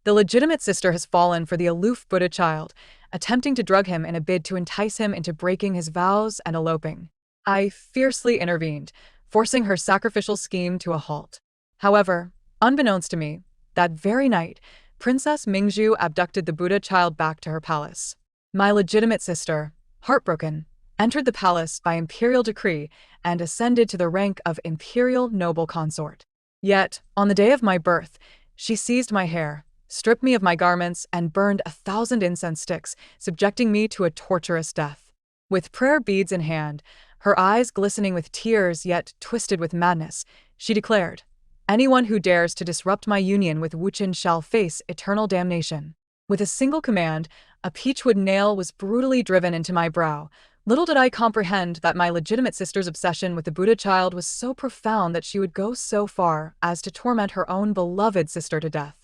The legitimate sister has fallen for the aloof Buddha child, attempting to drug him in a bid to entice him into breaking his vows and eloping. I fiercely intervened, forcing her sacrificial scheme to a halt. However, unbeknownst to me, that very night, Princess Mingzhu abducted the Buddha child back to her palace. My legitimate sister, heartbroken, entered the palace by imperial decree and ascended to the rank of imperial noble consort. Yet, on the day of my birth, she seized my hair, stripped me of my garments, and burned 1,000 incense sticks, subjecting me to a torturous death. With prayer beads in hand, her eyes glistening with tears yet twisted with madness, she declared, "Anyone who dares to disrupt my union with Wuchen shall face eternal damnation." With a single command, a peachwood nail was brutally driven into my brow. Little did I comprehend that my legitimate sister's obsession with the Buddha child was so profound that she would go so far as to torment her own beloved sister to death.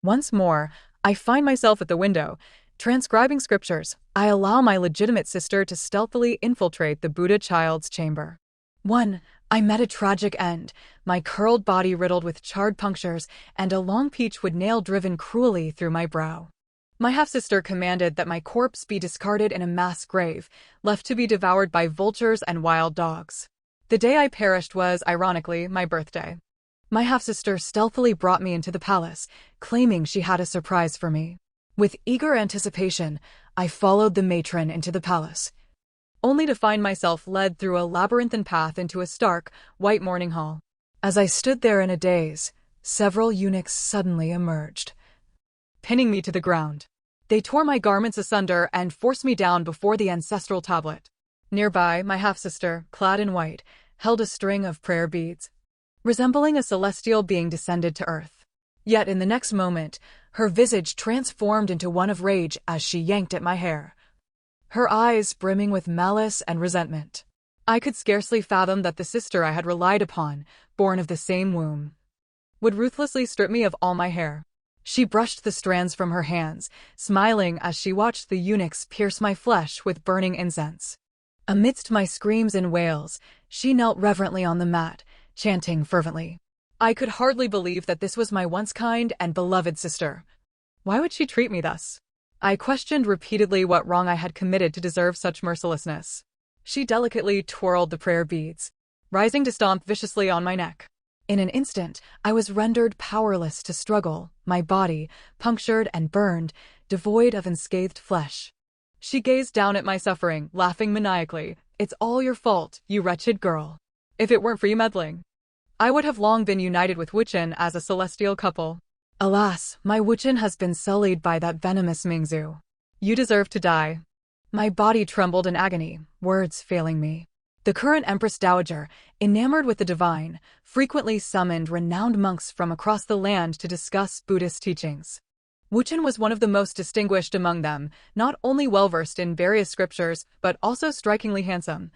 Once more, I find myself at the window, transcribing scriptures. I allow my legitimate sister to stealthily infiltrate the Buddha child's chamber. 1. I met a tragic end, my curled body riddled with charred punctures and a long peachwood nail driven cruelly through my brow. My half-sister commanded that my corpse be discarded in a mass grave, left to be devoured by vultures and wild dogs. The day I perished was, ironically, my birthday. My half-sister stealthily brought me into the palace, claiming she had a surprise for me. With eager anticipation, I followed the matron into the palace, only to find myself led through a labyrinthine path into a stark, white morning hall. As I stood there in a daze, several eunuchs suddenly emerged, pinning me to the ground. They tore my garments asunder and forced me down before the ancestral tablet. Nearby, my half-sister, clad in white, held a string of prayer beads, resembling a celestial being descended to earth. Yet in the next moment, her visage transformed into one of rage as she yanked at my hair, her eyes brimming with malice and resentment. I could scarcely fathom that the sister I had relied upon, born of the same womb, would ruthlessly strip me of all my hair. She brushed the strands from her hands, smiling as she watched the eunuchs pierce my flesh with burning incense. Amidst my screams and wails, she knelt reverently on the mat, chanting fervently. I could hardly believe that this was my once kind and beloved sister. Why would she treat me thus? I questioned repeatedly what wrong I had committed to deserve such mercilessness. She delicately twirled the prayer beads, rising to stomp viciously on my neck. In an instant, I was rendered powerless to struggle, my body, punctured and burned, devoid of unscathed flesh. She gazed down at my suffering, laughing maniacally. "It's all your fault, you wretched girl. If it weren't for you meddling, I would have long been united with Wuchen as a celestial couple. Alas, my Wuchen has been sullied by that venomous Mingzhu. You deserve to die." My body trembled in agony, words failing me. The current Empress Dowager, enamored with the divine, frequently summoned renowned monks from across the land to discuss Buddhist teachings. Wuchen was one of the most distinguished among them, not only well-versed in various scriptures, but also strikingly handsome,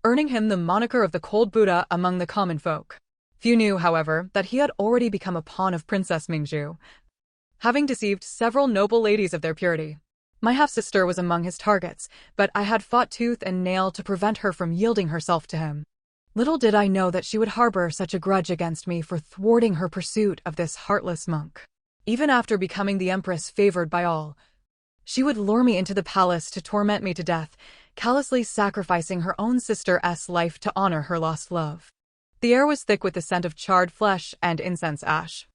earning him the moniker of the Cold Buddha among the common folk. Few knew, however, that he had already become a pawn of Princess Mingzhu, having deceived several noble ladies of their purity. My half-sister was among his targets, but I had fought tooth and nail to prevent her from yielding herself to him. Little did I know that she would harbor such a grudge against me for thwarting her pursuit of this heartless monk. Even after becoming the empress favored by all, she would lure me into the palace to torment me to death, callously sacrificing her own sister's life to honor her lost love. The air was thick with the scent of charred flesh and incense ash.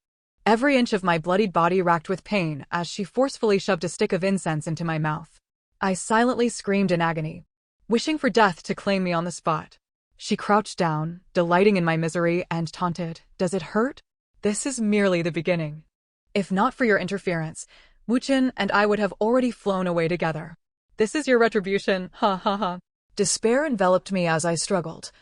Every inch of my bloodied body racked with pain as she forcefully shoved a stick of incense into my mouth. I silently screamed in agony, wishing for death to claim me on the spot. She crouched down, delighting in my misery, and taunted, "Does it hurt? This is merely the beginning. If not for your interference, Wuchen and I would have already flown away together. This is your retribution, ha ha ha." Despair enveloped me as I struggled,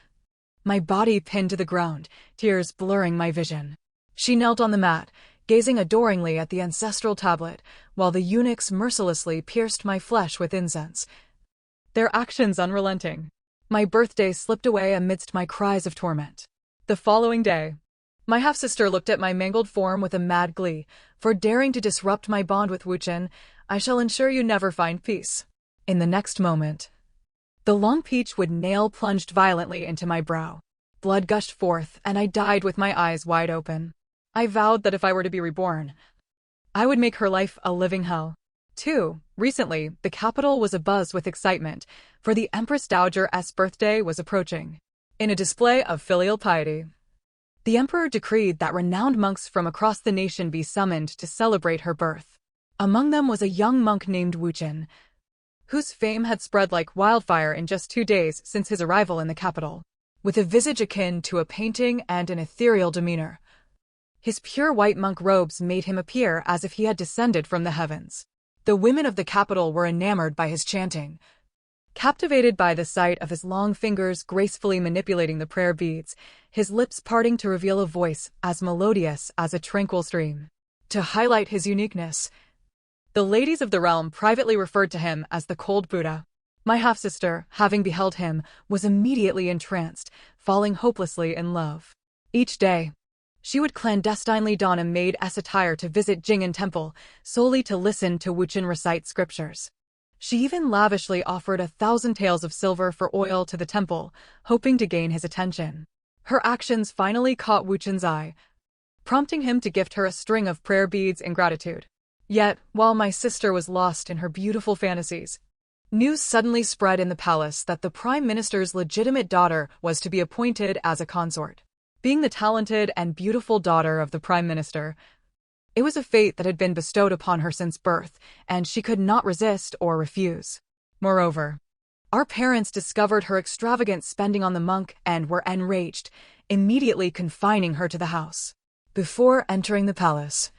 my body pinned to the ground, tears blurring my vision. She knelt on the mat, gazing adoringly at the ancestral tablet, while the eunuchs mercilessly pierced my flesh with incense, their actions unrelenting. My birthday slipped away amidst my cries of torment. The following day, my half-sister looked at my mangled form with a mad glee. "For daring to disrupt my bond with Wuchen, I shall ensure you never find peace." In the next moment, the long peachwood nail plunged violently into my brow. Blood gushed forth, and I died with my eyes wide open. I vowed that if I were to be reborn, I would make her life a living hell. 2. Recently, the capital was abuzz with excitement, for the Empress Dowager's birthday was approaching. In a display of filial piety, the emperor decreed that renowned monks from across the nation be summoned to celebrate her birth. Among them was a young monk named Wuchen, whose fame had spread like wildfire in just 2 days since his arrival in the capital. With a visage akin to a painting and an ethereal demeanor, his pure white monk robes made him appear as if he had descended from the heavens. The women of the capital were enamored by his chanting, captivated by the sight of his long fingers gracefully manipulating the prayer beads, his lips parting to reveal a voice as melodious as a tranquil stream. To highlight his uniqueness, the ladies of the realm privately referred to him as the Cold Buddha. My half-sister, having beheld him, was immediately entranced, falling hopelessly in love. Each day, she would clandestinely don a maid's attire to visit Jing'an Temple, solely to listen to Wuchen recite scriptures. She even lavishly offered 1,000 taels of silver for oil to the temple, hoping to gain his attention. Her actions finally caught Wuchen's eye, prompting him to gift her a string of prayer beads in gratitude. Yet, while my sister was lost in her beautiful fantasies, news suddenly spread in the palace that the Prime Minister's legitimate daughter was to be appointed as a consort. Being the talented and beautiful daughter of the Prime Minister, it was a fate that had been bestowed upon her since birth, and she could not resist or refuse. Moreover, our parents discovered her extravagant spending on the monk and were enraged, immediately confining her to the house. Before entering the palace,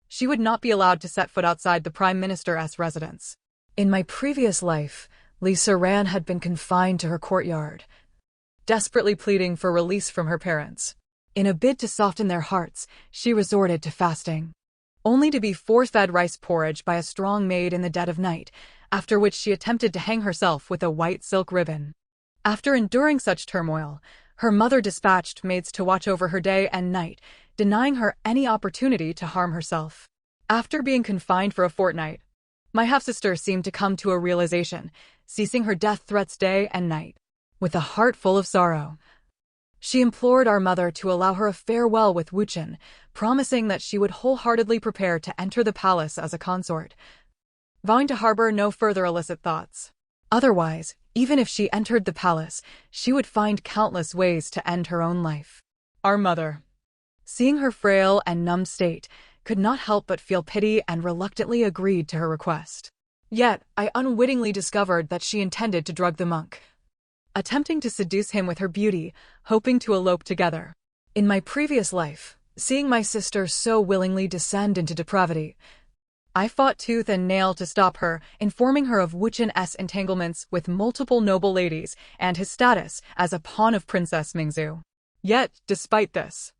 she would not be allowed to set foot outside the Prime Minister's residence. In my previous life, Lisa Ran had been confined to her courtyard, desperately pleading for release from her parents. In a bid to soften their hearts, she resorted to fasting, only to be force-fed rice porridge by a strong maid in the dead of night, after which she attempted to hang herself with a white silk ribbon. After enduring such turmoil, her mother dispatched maids to watch over her day and night, denying her any opportunity to harm herself. After being confined for a fortnight, my half-sister seemed to come to a realization, ceasing her death threats day and night. With a heart full of sorrow, she implored our mother to allow her a farewell with Wuchen, promising that she would wholeheartedly prepare to enter the palace as a consort, vowing to harbor no further illicit thoughts. Otherwise, even if she entered the palace, she would find countless ways to end her own life. Our mother, seeing her frail and numbed state, could not help but feel pity and reluctantly agreed to her request. Yet, I unwittingly discovered that she intended to drug the monk, attempting to seduce him with her beauty, hoping to elope together. In my previous life, seeing my sister so willingly descend into depravity, I fought tooth and nail to stop her, informing her of Wuchen's entanglements with multiple noble ladies and his status as a pawn of Princess Mingzhu. Yet, despite this,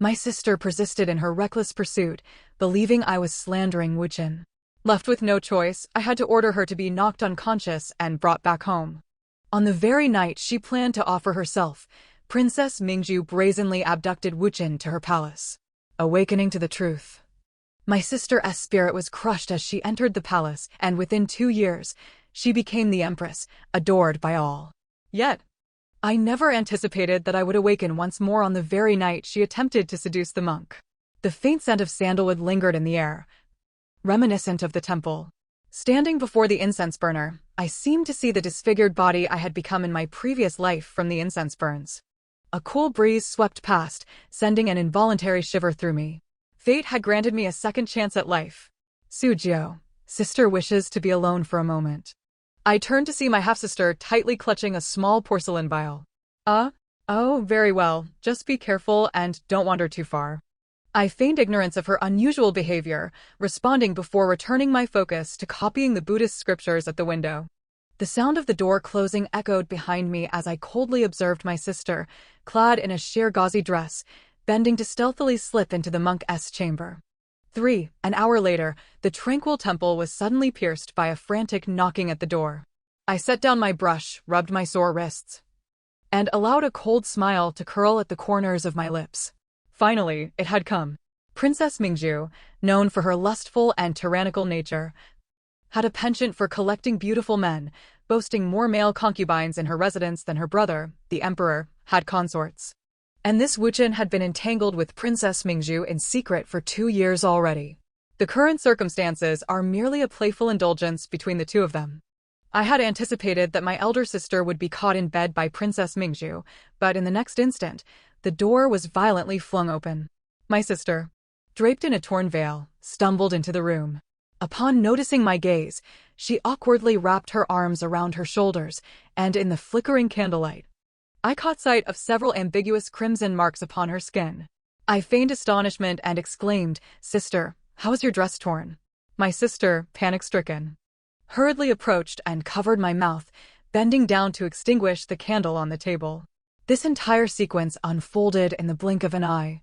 my sister persisted in her reckless pursuit, believing I was slandering Wuchen. Left with no choice, I had to order her to be knocked unconscious and brought back home. On the very night she planned to offer herself, Princess Mingzhu brazenly abducted Wuchen to her palace. Awakening to the truth, my sister's spirit was crushed as she entered the palace, and within 2 years, she became the empress, adored by all. Yet, I never anticipated that I would awaken once more on the very night she attempted to seduce the monk. The faint scent of sandalwood lingered in the air, reminiscent of the temple. Standing before the incense burner, I seemed to see the disfigured body I had become in my previous life from the incense burns. A cool breeze swept past, sending an involuntary shiver through me. Fate had granted me a second chance at life. Sujio, sister wishes to be alone for a moment. I turned to see my half-sister tightly clutching a small porcelain vial. Oh, very well, just be careful and don't wander too far. I feigned ignorance of her unusual behavior, responding before returning my focus to copying the Buddhist scriptures at the window. The sound of the door closing echoed behind me as I coldly observed my sister, clad in a sheer gauzy dress, bending to stealthily slip into the monk's chamber. An hour later, the tranquil temple was suddenly pierced by a frantic knocking at the door. I set down my brush, rubbed my sore wrists, and allowed a cold smile to curl at the corners of my lips. Finally, it had come. Princess Mingzhu, known for her lustful and tyrannical nature, had a penchant for collecting beautiful men, boasting more male concubines in her residence than her brother, the emperor, had consorts. And this Wuchen had been entangled with Princess Mingzhu in secret for 2 years already. The current circumstances are merely a playful indulgence between the two of them. I had anticipated that my elder sister would be caught in bed by Princess Mingzhu, but in the next instant, the door was violently flung open. My sister, draped in a torn veil, stumbled into the room. Upon noticing my gaze, she awkwardly wrapped her arms around her shoulders, and in the flickering candlelight, I caught sight of several ambiguous crimson marks upon her skin. I feigned astonishment and exclaimed, "Sister, how is your dress torn?" My sister, panic-stricken, hurriedly approached and covered my mouth, bending down to extinguish the candle on the table. This entire sequence unfolded in the blink of an eye,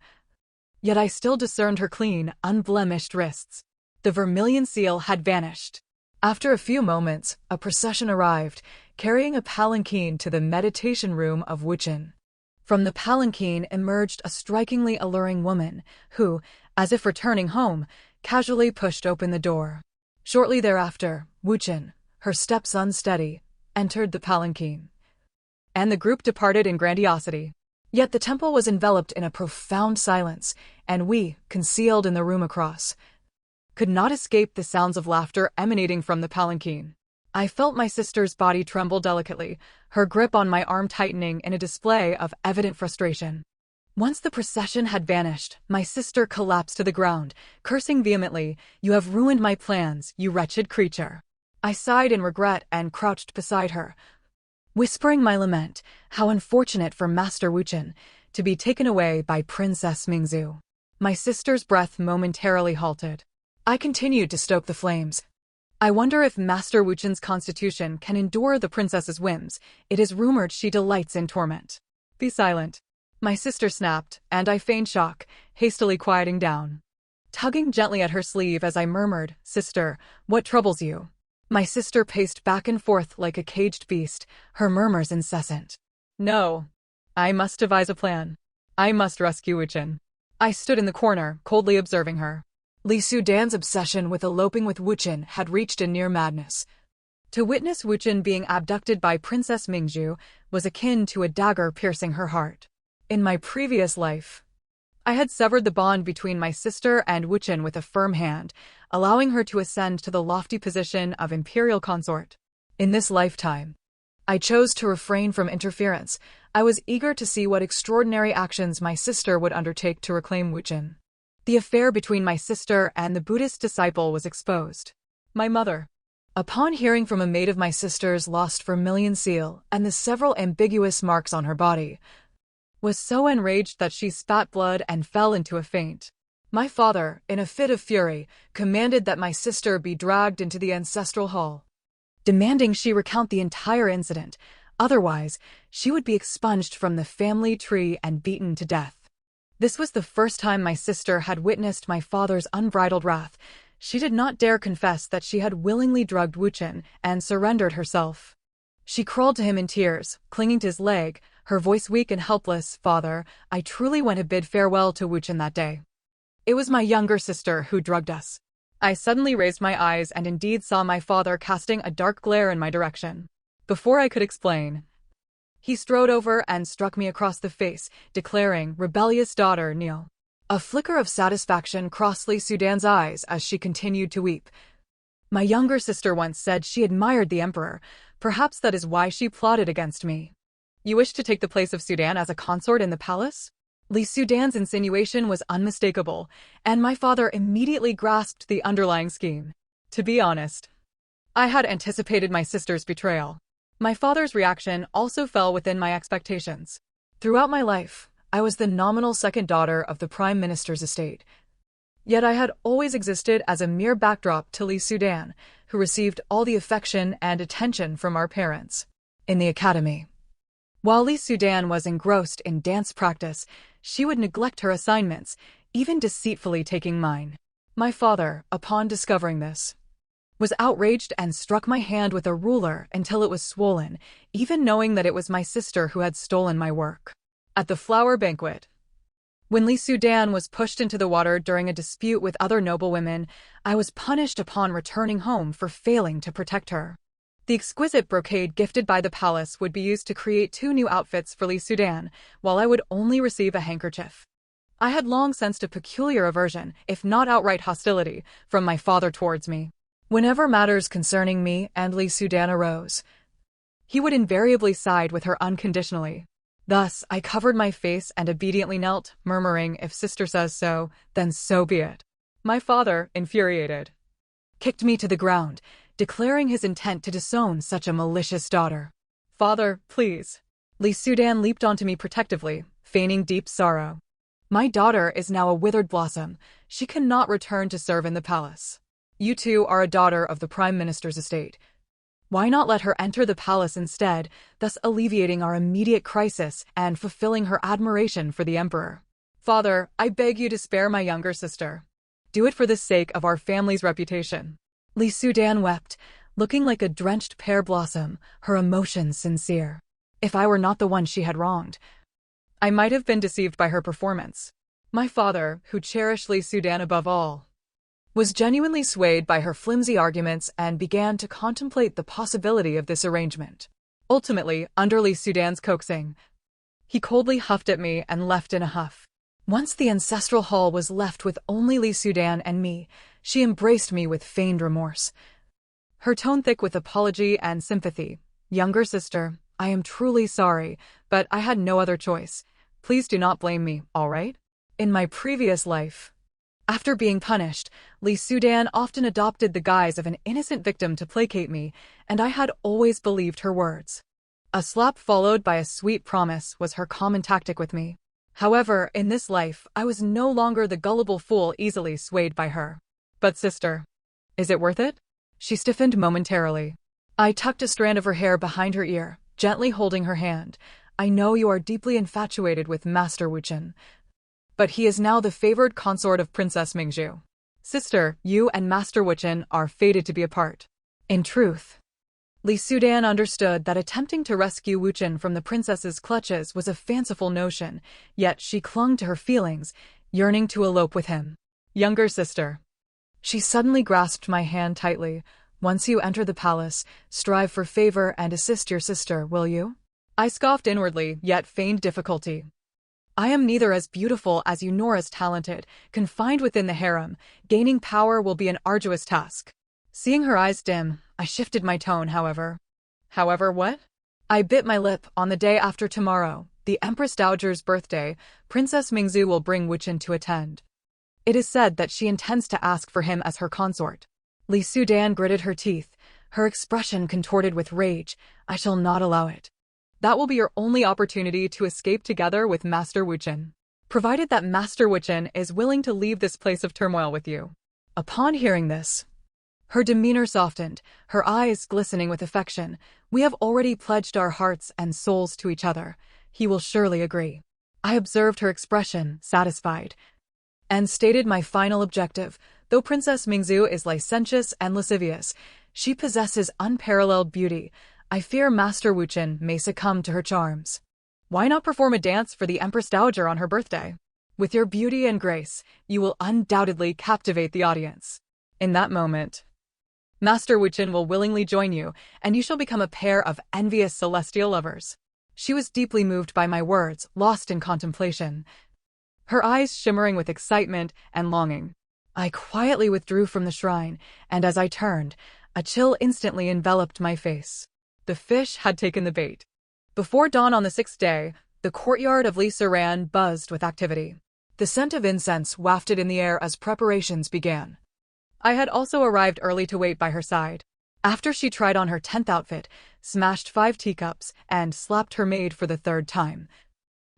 yet I still discerned her clean, unblemished wrists. The vermilion seal had vanished. After a few moments, a procession arrived, carrying a palanquin to the meditation room of Wuchen. From the palanquin emerged a strikingly alluring woman, who, as if returning home, casually pushed open the door. Shortly thereafter, Wuchen, her steps unsteady, entered the palanquin, and the group departed in grandiosity. Yet the temple was enveloped in a profound silence, and we, concealed in the room across, could not escape the sounds of laughter emanating from the palanquin. I felt my sister's body tremble delicately, her grip on my arm tightening in a display of evident frustration. Once the procession had vanished, my sister collapsed to the ground, cursing vehemently, "You have ruined my plans, you wretched creature." I sighed in regret and crouched beside her, whispering my lament, how unfortunate for Master Wuchen to be taken away by Princess Mingzhu. My sister's breath momentarily halted. I continued to stoke the flames. "I wonder if Master Wuchen's constitution can endure the princess's whims. It is rumored she delights in torment." "Be silent." My sister snapped, and I feigned shock, hastily quieting down, tugging gently at her sleeve as I murmured, "Sister, what troubles you?" My sister paced back and forth like a caged beast, her murmurs incessant. "No. I must devise a plan. I must rescue Wuchen." I stood in the corner, coldly observing her. Li Sudan's obsession with eloping with Wuchen had reached a near madness. To witness Wuchen being abducted by Princess Mingzhu was akin to a dagger piercing her heart. In my previous life, I had severed the bond between my sister and Wuchen with a firm hand, allowing her to ascend to the lofty position of imperial consort. In this lifetime, I chose to refrain from interference. I was eager to see what extraordinary actions my sister would undertake to reclaim Wuchen. The affair between my sister and the Buddhist disciple was exposed. My mother, upon hearing from a maid of my sister's lost vermilion seal and the several ambiguous marks on her body, was so enraged that she spat blood and fell into a faint. My father, in a fit of fury, commanded that my sister be dragged into the ancestral hall, demanding she recount the entire incident, otherwise she would be expunged from the family tree and beaten to death. This was the first time my sister had witnessed my father's unbridled wrath. She did not dare confess that she had willingly drugged Wuchen and surrendered herself. She crawled to him in tears, clinging to his leg, her voice weak and helpless. "Father, I truly went to bid farewell to Wuchen that day. It was my younger sister who drugged us." I suddenly raised my eyes and indeed saw my father casting a dark glare in my direction. Before I could explain, he strode over and struck me across the face, declaring, "Rebellious daughter, kneel." A flicker of satisfaction crossed Li Sudan's eyes as she continued to weep. My younger sister once said she admired the emperor. Perhaps that is why she plotted against me. "You wish to take the place of Sudan as a consort in the palace?" Li Sudan's insinuation was unmistakable, and my father immediately grasped the underlying scheme. To be honest, I had anticipated my sister's betrayal. My father's reaction also fell within my expectations. Throughout my life, I was the nominal second daughter of the Prime Minister's estate. Yet I had always existed as a mere backdrop to Li Sudan, who received all the affection and attention from our parents. In the academy, while Li Sudan was engrossed in dance practice, she would neglect her assignments, even deceitfully taking mine. My father, upon discovering this, was outraged and struck my hand with a ruler until it was swollen, even knowing that it was my sister who had stolen my work. At the flower banquet, when Li Sudan was pushed into the water during a dispute with other noblewomen, I was punished upon returning home for failing to protect her. The exquisite brocade gifted by the palace would be used to create 2 new outfits for Li Sudan, while I would only receive a handkerchief. I had long sensed a peculiar aversion, if not outright hostility, from my father towards me. Whenever matters concerning me and Li Sudan arose, he would invariably side with her unconditionally. Thus, I covered my face and obediently knelt, murmuring, if sister says so, then so be it. My father, infuriated, kicked me to the ground, declaring his intent to disown such a malicious daughter. Father, please. Li Sudan leaped onto me protectively, feigning deep sorrow. My daughter is now a withered blossom. She cannot return to serve in the palace. You too are a daughter of the Prime Minister's estate. Why not let her enter the palace instead, thus alleviating our immediate crisis and fulfilling her admiration for the emperor? Father, I beg you to spare my younger sister. Do it for the sake of our family's reputation. Li Sudan wept, looking like a drenched pear blossom, her emotions sincere. If I were not the one she had wronged, I might have been deceived by her performance. My father, who cherished Li Sudan above all, was genuinely swayed by her flimsy arguments and began to contemplate the possibility of this arrangement. Ultimately, under Li Sudan's coaxing, he coldly huffed at me and left in a huff. Once the ancestral hall was left with only Li Sudan and me, she embraced me with feigned remorse, her tone thick with apology and sympathy. Younger sister, I am truly sorry, but I had no other choice. Please do not blame me, all right? In my previous life, after being punished, Li Sudan often adopted the guise of an innocent victim to placate me, and I had always believed her words. A slap followed by a sweet promise was her common tactic with me. However, in this life, I was no longer the gullible fool easily swayed by her. But sister, is it worth it? She stiffened momentarily. I tucked a strand of her hair behind her ear, gently holding her hand. I know you are deeply infatuated with Master Wuchen, but he is now the favored consort of Princess Mingzhu. Sister, you and Master Wuchen are fated to be apart. In truth, Li Sudan understood that attempting to rescue Wuchen from the princess's clutches was a fanciful notion, yet she clung to her feelings, yearning to elope with him. Younger sister. She suddenly grasped my hand tightly. Once you enter the palace, strive for favor and assist your sister, will you? I scoffed inwardly, yet feigned difficulty. I am neither as beautiful as you nor as talented. Confined within the harem, gaining power will be an arduous task. Seeing her eyes dim, I shifted my tone, however. However, what? I bit my lip. On the day after tomorrow, the Empress Dowager's birthday, Princess Mingzhu will bring Wuchen to attend. It is said that she intends to ask for him as her consort. Li Sudan gritted her teeth, her expression contorted with rage. I shall not allow it. That will be your only opportunity to escape together with Master Wuchen, provided that Master Wuchen is willing to leave this place of turmoil with you. Upon hearing this, her demeanor softened, her eyes glistening with affection. We have already pledged our hearts and souls to each other. He will surely agree. I observed her expression, satisfied, and stated my final objective. Though Princess Mingzhu is licentious and lascivious, she possesses unparalleled beauty. I fear Master Wuchen may succumb to her charms. Why not perform a dance for the Empress Dowager on her birthday? With your beauty and grace, you will undoubtedly captivate the audience. In that moment, Master Wuchen will willingly join you, and you shall become a pair of envious celestial lovers. She was deeply moved by my words, lost in contemplation, her eyes shimmering with excitement and longing. I quietly withdrew from the shrine, and as I turned, a chill instantly enveloped my face. The fish had taken the bait. Before dawn on the 6th day, the courtyard of Li Sudan buzzed with activity. The scent of incense wafted in the air as preparations began. I had also arrived early to wait by her side. After she tried on her 10th outfit, smashed 5 teacups, and slapped her maid for the 3rd time,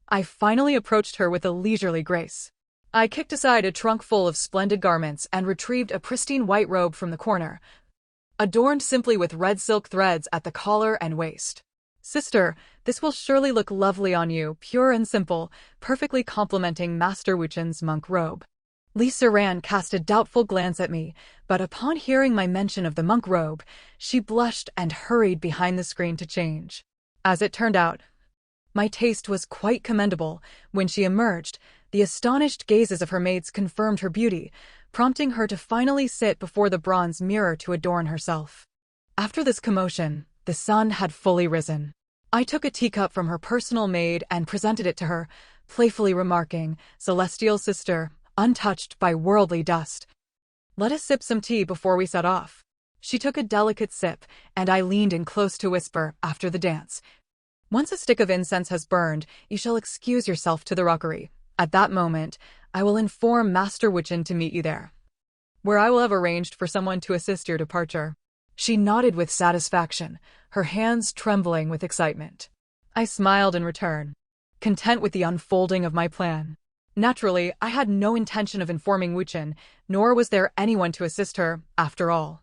I finally approached her with a leisurely grace. I kicked aside a trunk full of splendid garments and retrieved a pristine white robe from the corner, adorned simply with red silk threads at the collar and waist. Sister, this will surely look lovely on you, pure and simple, perfectly complementing Master Wuchen's monk robe. Li Sudan cast a doubtful glance at me, but upon hearing my mention of the monk robe, she blushed and hurried behind the screen to change. As it turned out, my taste was quite commendable. When she emerged, the astonished gazes of her maids confirmed her beauty, prompting her to finally sit before the bronze mirror to adorn herself. After this commotion, the sun had fully risen. I took a teacup from her personal maid and presented it to her, playfully remarking, "Celestial sister, untouched by worldly dust. Let us sip some tea before we set off." She took a delicate sip, and I leaned in close to whisper after the dance, "Once a stick of incense has burned, you shall excuse yourself to the rockery. At that moment, I will inform Master Wuchen to meet you there, where I will have arranged for someone to assist your departure." She nodded with satisfaction, her hands trembling with excitement. I smiled in return, content with the unfolding of my plan. Naturally, I had no intention of informing Wuchen, nor was there anyone to assist her, after all.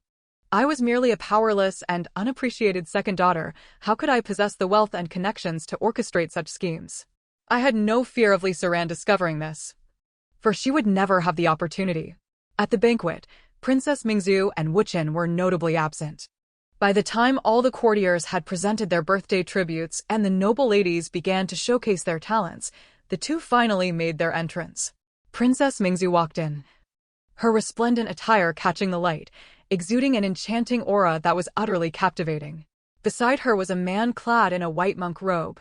I was merely a powerless and unappreciated second daughter. How could I possess the wealth and connections to orchestrate such schemes? I had no fear of Lisa Ran discovering this, for she would never have the opportunity. At the banquet, Princess Mingzhu and Wuchen were notably absent. By the time all the courtiers had presented their birthday tributes and the noble ladies began to showcase their talents, the two finally made their entrance. Princess Mingzhu walked in, her resplendent attire catching the light, exuding an enchanting aura that was utterly captivating. Beside her was a man clad in a white monk robe,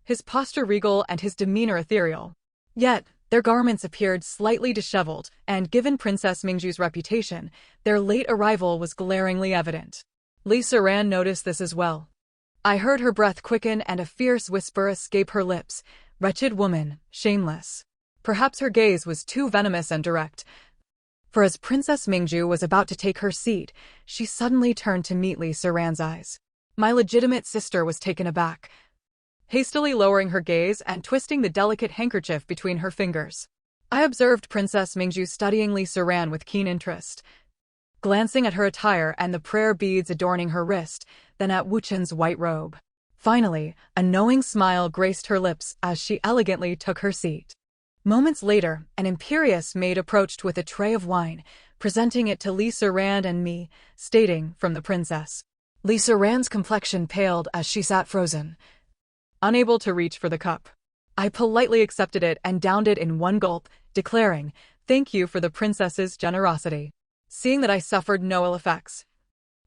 his posture regal and his demeanor ethereal. Yet, their garments appeared slightly disheveled, and given Princess Mingzhu's reputation, their late arrival was glaringly evident. Lisa Ran noticed this as well. I heard her breath quicken and a fierce whisper escape her lips, "Wretched woman, shameless." Perhaps her gaze was too venomous and direct, for as Princess Mingzhu was about to take her seat, she suddenly turned to meet Lisa Ran's eyes. My legitimate sister was taken aback, hastily lowering her gaze and twisting the delicate handkerchief between her fingers. I observed Princess Mingzhu studying Lisa Ran with keen interest, glancing at her attire and the prayer beads adorning her wrist, then at Wuchen's white robe. Finally, a knowing smile graced her lips as she elegantly took her seat. Moments later, an imperious maid approached with a tray of wine, presenting it to Lisa Ran and me, stating, "From the princess." Lisa Ran's complexion paled as she sat frozen, unable to reach for the cup. I politely accepted it and downed it in one gulp, declaring, "Thank you for the princess's generosity." Seeing that I suffered no ill effects,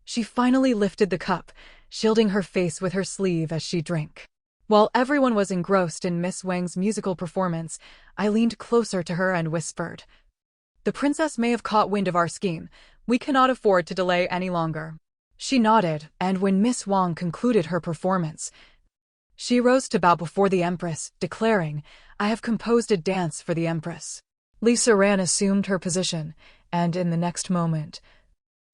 she finally lifted the cup, shielding her face with her sleeve as she drank. While everyone was engrossed in Miss Wang's musical performance, I leaned closer to her and whispered, "The princess may have caught wind of our scheme. We cannot afford to delay any longer." She nodded, and when Miss Wang concluded her performance, she rose to bow before the Empress, declaring, "I have composed a dance for the Empress." Lisa Ran assumed her position, and in the next moment,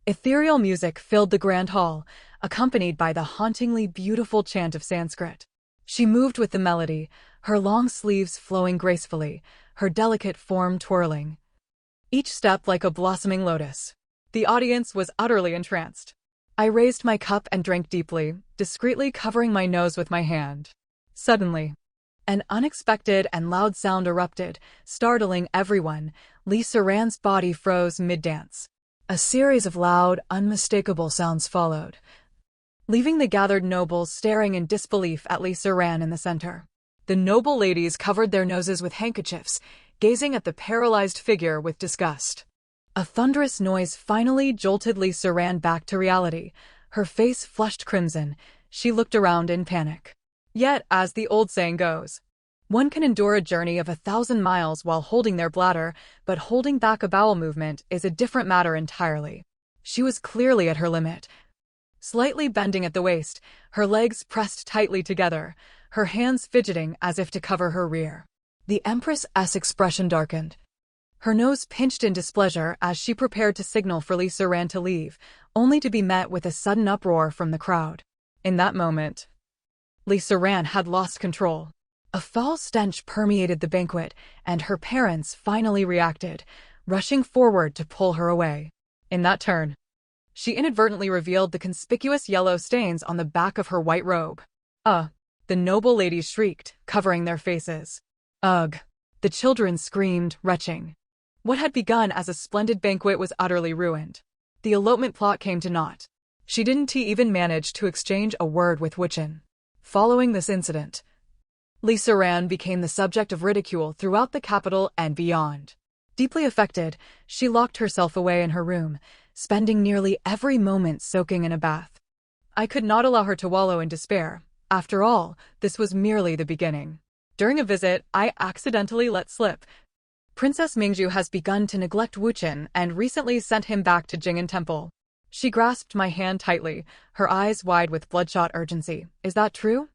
ethereal music filled the grand hall, accompanied by the hauntingly beautiful chant of Sanskrit. She moved with the melody, her long sleeves flowing gracefully, her delicate form twirling, each step like a blossoming lotus. The audience was utterly entranced. I raised my cup and drank deeply, discreetly covering my nose with my hand. Suddenly, an unexpected and loud sound erupted, startling everyone. Lisa Ran's body froze mid-dance. A series of loud, unmistakable sounds followed, leaving the gathered nobles staring in disbelief at Lisa Ran in the center. The noble ladies covered their noses with handkerchiefs, gazing at the paralyzed figure with disgust. A thunderous noise finally jolted Lisa Ran back to reality. Her face flushed crimson. She looked around in panic. Yet, as the old saying goes, one can endure a journey of 1,000 miles while holding their bladder, but holding back a bowel movement is a different matter entirely. She was clearly at her limit. Slightly bending at the waist, her legs pressed tightly together, her hands fidgeting as if to cover her rear. The Empress's expression darkened. Her nose pinched in displeasure as she prepared to signal for Lisa Ran to leave, only to be met with a sudden uproar from the crowd. In that moment, Lisa Ran had lost control. A foul stench permeated the banquet, and her parents finally reacted, rushing forward to pull her away. In that turn, she inadvertently revealed the conspicuous yellow stains on the back of her white robe. The noble ladies shrieked, covering their faces. Ugh! The children screamed, retching. What had begun as a splendid banquet was utterly ruined. The elopement plot came to naught. She didn't even manage to exchange a word with Wuchen. Following this incident, Lisa Ran became the subject of ridicule throughout the capital and beyond. Deeply affected, she locked herself away in her room, spending nearly every moment soaking in a bath. I could not allow her to wallow in despair. After all, this was merely the beginning. During a visit, I accidentally let slip. Princess Mingju has begun to neglect Wuchen and recently sent him back to Jing'an Temple. She grasped my hand tightly, her eyes wide with bloodshot urgency. Is that true?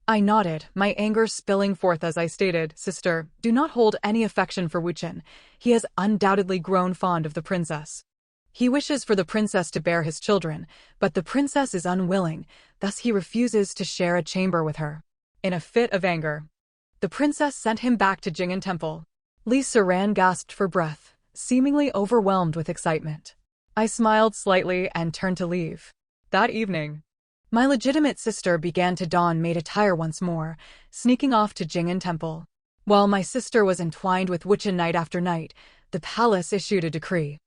I nodded, my anger spilling forth as I stated, Sister, do not hold any affection for Wuchen. He has undoubtedly grown fond of the princess. He wishes for the princess to bear his children, but the princess is unwilling, thus he refuses to share a chamber with her. In a fit of anger, the princess sent him back to Jing'an Temple. Li Siran gasped for breath, seemingly overwhelmed with excitement. I smiled slightly and turned to leave. That evening, my legitimate sister began to don maid attire once more, sneaking off to Jing'an Temple. While my sister was entwined with Wuchen night after night, the palace issued a decree.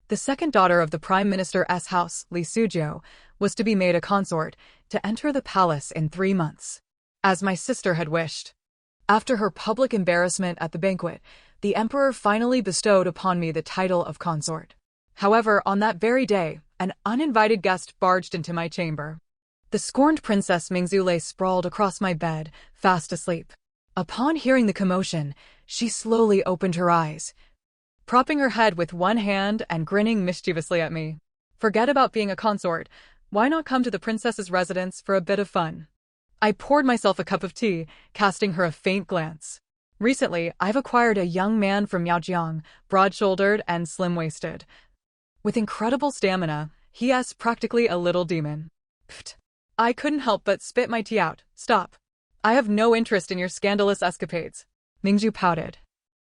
The second daughter of the Prime Minister's house, Li Suzhou, was to be made a consort, to enter the palace in 3 months, as my sister had wished. After her public embarrassment at the banquet, the emperor finally bestowed upon me the title of consort. However, on that very day, an uninvited guest barged into my chamber. The scorned Princess Mingzu lay sprawled across my bed, fast asleep. Upon hearing the commotion, she slowly opened her eyes, propping her head with one hand and grinning mischievously at me. Forget about being a consort. Why not come to the princess's residence for a bit of fun? I poured myself a cup of tea, casting her a faint glance. Recently, I've acquired a young man from Yaojiang, broad-shouldered and slim-waisted. With incredible stamina, he is practically a little demon. Pfft. I couldn't help but spit my tea out. Stop. I have no interest in your scandalous escapades. Mingju pouted,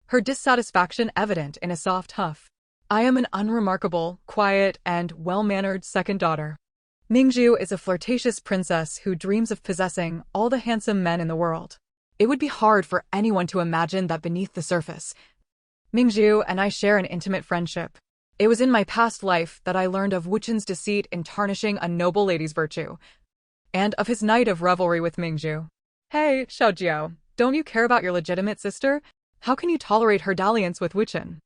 her dissatisfaction evident in a soft huff. I am an unremarkable, quiet, and well-mannered second daughter. Mingju is a flirtatious princess who dreams of possessing all the handsome men in the world. It would be hard for anyone to imagine that beneath the surface, Mingju and I share an intimate friendship. It was in my past life that I learned of Wuchen's deceit in tarnishing a noble lady's virtue, and of his night of revelry with Mingju. Hey, Xiaojiao, don't you care about your legitimate sister? How can you tolerate her dalliance with Wuchen?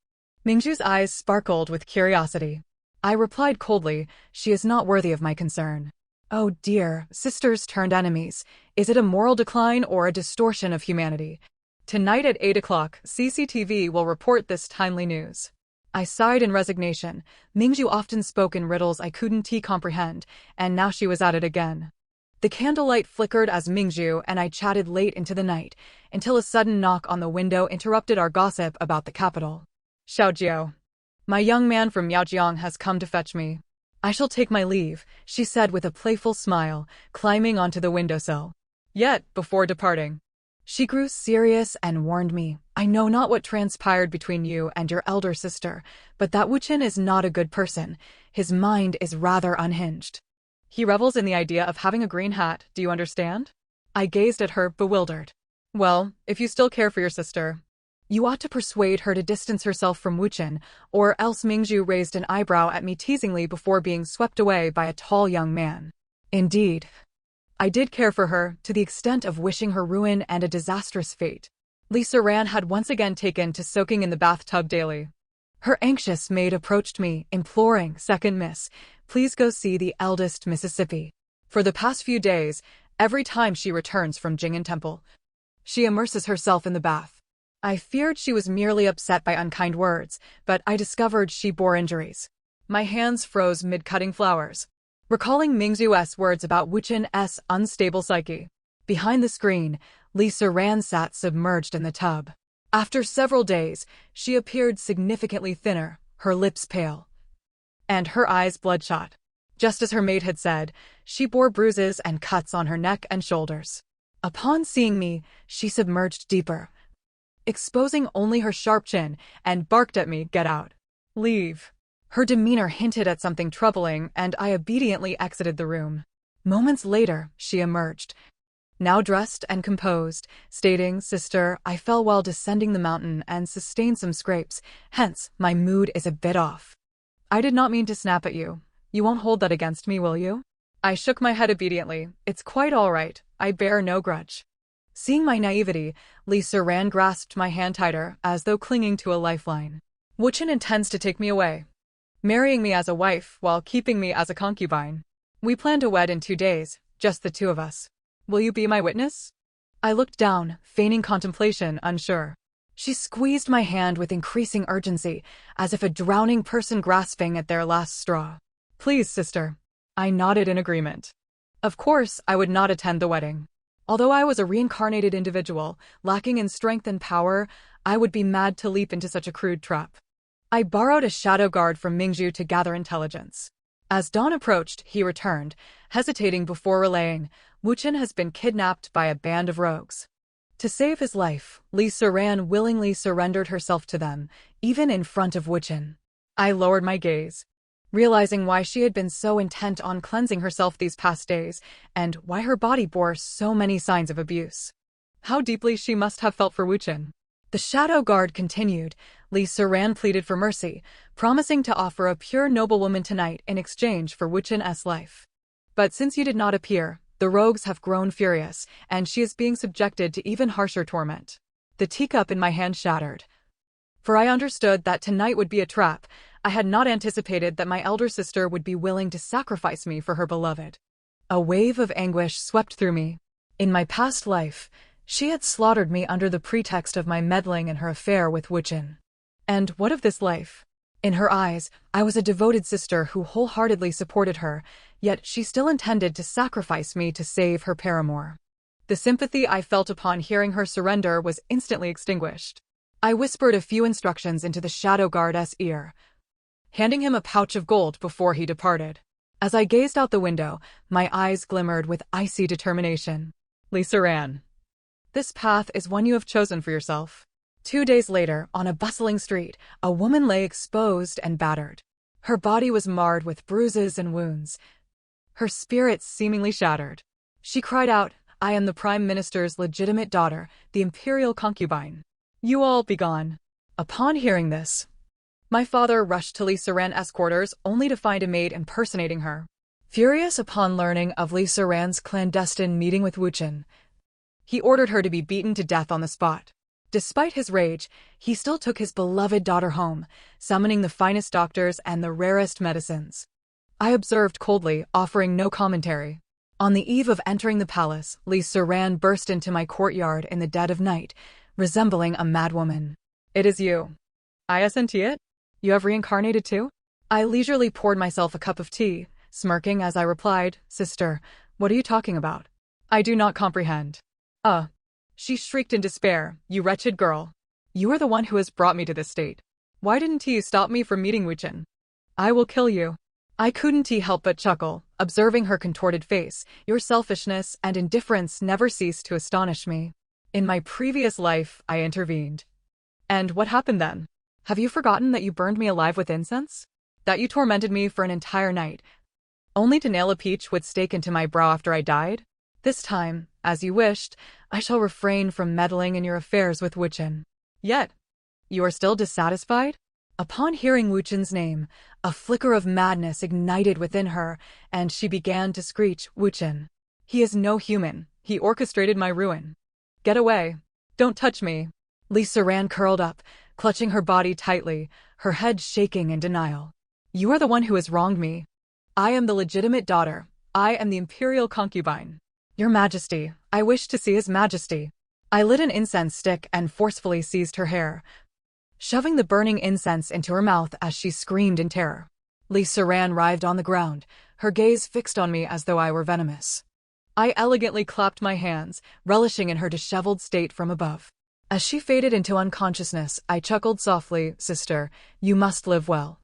Mingju's eyes sparkled with curiosity. I replied coldly, she is not worthy of my concern. Oh dear, sisters turned enemies. Is it a moral decline or a distortion of humanity? Tonight at 8 o'clock, CCTV will report this timely news. I sighed in resignation. Mingju often spoke in riddles I couldn't comprehend, and now she was at it again. The candlelight flickered as Mingju and I chatted late into the night, until a sudden knock on the window interrupted our gossip about the capital. Xiaojiao, my young man from Yaojiang has come to fetch me. I shall take my leave, she said with a playful smile, climbing onto the windowsill. Yet, before departing, she grew serious and warned me, I know not what transpired between you and your elder sister, but that Wuchen is not a good person. His mind is rather unhinged. He revels in the idea of having a green hat, do you understand? I gazed at her, bewildered. Well, if you still care for your sister, you ought to persuade her to distance herself from Wuchen, or else. Mingju raised an eyebrow at me teasingly before being swept away by a tall young man. Indeed, I did care for her, to the extent of wishing her ruin and a disastrous fate. Li Siran had once again taken to soaking in the bathtub daily. Her anxious maid approached me, imploring, Second Miss, please go see the eldest Mississippi. For the past few days, every time she returns from Jing'an Temple, she immerses herself in the bath. I feared she was merely upset by unkind words, but I discovered she bore injuries. My hands froze mid-cutting flowers, recalling Mingzu's words about Wuchen's unstable psyche. Behind the screen, Li Siran sat submerged in the tub. After several days, she appeared significantly thinner, her lips pale, and her eyes bloodshot. Just as her maid had said, she bore bruises and cuts on her neck and shoulders. Upon seeing me, she submerged deeper, exposing only her sharp chin, and barked at me, get out. Leave. Her demeanor hinted at something troubling, and I obediently exited the room. Moments later, she emerged, now dressed and composed, stating, Sister, I fell while descending the mountain and sustained some scrapes, hence, my mood is a bit off. I did not mean to snap at you. You won't hold that against me, will you? I shook my head obediently. It's quite all right. I bear no grudge. Seeing my naivety, Li Siran grasped my hand tighter, as though clinging to a lifeline. Wuchen intends to take me away, marrying me as a wife while keeping me as a concubine. We plan to wed in 2 days, just the two of us. Will you be my witness? I looked down, feigning contemplation, unsure. She squeezed my hand with increasing urgency, as if a drowning person grasping at their last straw. Please, sister. I nodded in agreement. Of course, I would not attend the wedding. Although I was a reincarnated individual, lacking in strength and power, I would be mad to leap into such a crude trap. I borrowed a shadow guard from Mingzhu to gather intelligence. As dawn approached, he returned, hesitating before relaying, Wuchen has been kidnapped by a band of rogues. To save his life, Li Siran willingly surrendered herself to them, even in front of Wuchen. I lowered my gaze, realizing why she had been so intent on cleansing herself these past days, and why her body bore so many signs of abuse. How deeply she must have felt for Wuchen. The shadow guard continued. Li Siran pleaded for mercy, promising to offer a pure noblewoman tonight in exchange for Wuchen's life. But since you did not appear, the rogues have grown furious, and she is being subjected to even harsher torment. The teacup in my hand shattered. For I understood that tonight would be a trap. I had not anticipated that my elder sister would be willing to sacrifice me for her beloved. A wave of anguish swept through me. In my past life, she had slaughtered me under the pretext of my meddling in her affair with Wuchen. And what of this life? In her eyes, I was a devoted sister who wholeheartedly supported her, yet she still intended to sacrifice me to save her paramour. The sympathy I felt upon hearing her surrender was instantly extinguished. I whispered a few instructions into the shadow guard's ear, handing him a pouch of gold before he departed. As I gazed out the window, my eyes glimmered with icy determination. Li Siran, this path is one you have chosen for yourself. 2 days later, on a bustling street, a woman lay exposed and battered. Her body was marred with bruises and wounds, her spirit seemingly shattered. She cried out, I am the Prime Minister's legitimate daughter, the imperial concubine. You all be gone. Upon hearing this, my father rushed to Li Siran's quarters only to find a maid impersonating her. Furious upon learning of Li Siran's clandestine meeting with Wuchen, he ordered her to be beaten to death on the spot. Despite his rage, he still took his beloved daughter home, summoning the finest doctors and the rarest medicines. I observed coldly, offering no commentary. On the eve of entering the palace, Li Siran burst into my courtyard in the dead of night, resembling a madwoman. It is you. Isn't it? You have reincarnated too? I leisurely poured myself a cup of tea, smirking as I replied, Sister, what are you talking about? I do not comprehend. She shrieked in despair, you wretched girl. You are the one who has brought me to this state. Why didn't you stop me from meeting Wuchen? I will kill you. I couldn't help but chuckle, observing her contorted face. Your selfishness and indifference never ceased to astonish me. In my previous life, I intervened. And what happened then? Have you forgotten that you burned me alive with incense? That you tormented me for an entire night, only to nail a peach with stake into my brow after I died? This time, as you wished, I shall refrain from meddling in your affairs with Wuchen. Yet, you are still dissatisfied? Upon hearing Wuchen's name, a flicker of madness ignited within her, and she began to screech, Wuchen. He is no human. He orchestrated my ruin. Get away. Don't touch me. Li Siran curled up, clutching her body tightly, her head shaking in denial. You are the one who has wronged me. I am the legitimate daughter. I am the imperial concubine. Your Majesty, I wish to see His Majesty. I lit an incense stick and forcefully seized her hair, shoving the burning incense into her mouth as she screamed in terror. Li Siran writhed on the ground, her gaze fixed on me as though I were venomous. I elegantly clapped my hands, relishing in her disheveled state from above. As she faded into unconsciousness, I chuckled softly, Sister, you must live well.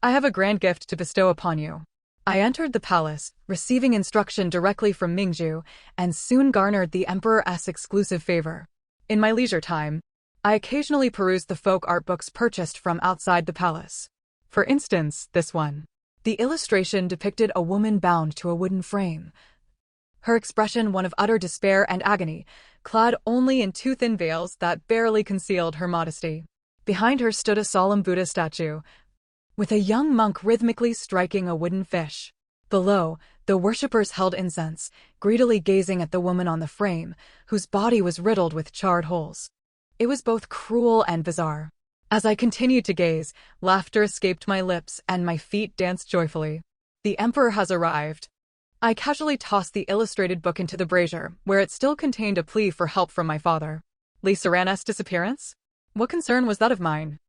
I have a grand gift to bestow upon you. I entered the palace, receiving instruction directly from Mingzhu, and soon garnered the Emperor's exclusive favor. In my leisure time, I occasionally perused the folk art books purchased from outside the palace. For instance, this one. The illustration depicted a woman bound to a wooden frame, her expression one of utter despair and agony, clad only in two thin veils that barely concealed her modesty. Behind her stood a solemn Buddha statue, with a young monk rhythmically striking a wooden fish. Below, the worshippers held incense, greedily gazing at the woman on the frame, whose body was riddled with charred holes. It was both cruel and bizarre. As I continued to gaze, laughter escaped my lips and my feet danced joyfully. The Emperor has arrived. I casually tossed the illustrated book into the brazier, where it still contained a plea for help from my father. Lisa Ran's disappearance? What concern was that of mine?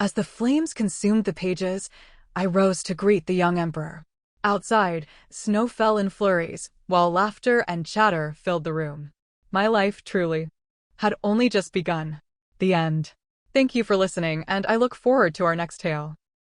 As the flames consumed the pages, I rose to greet the young emperor. Outside, snow fell in flurries, while laughter and chatter filled the room. My life, truly, had only just begun. The end. Thank you for listening, and I look forward to our next tale.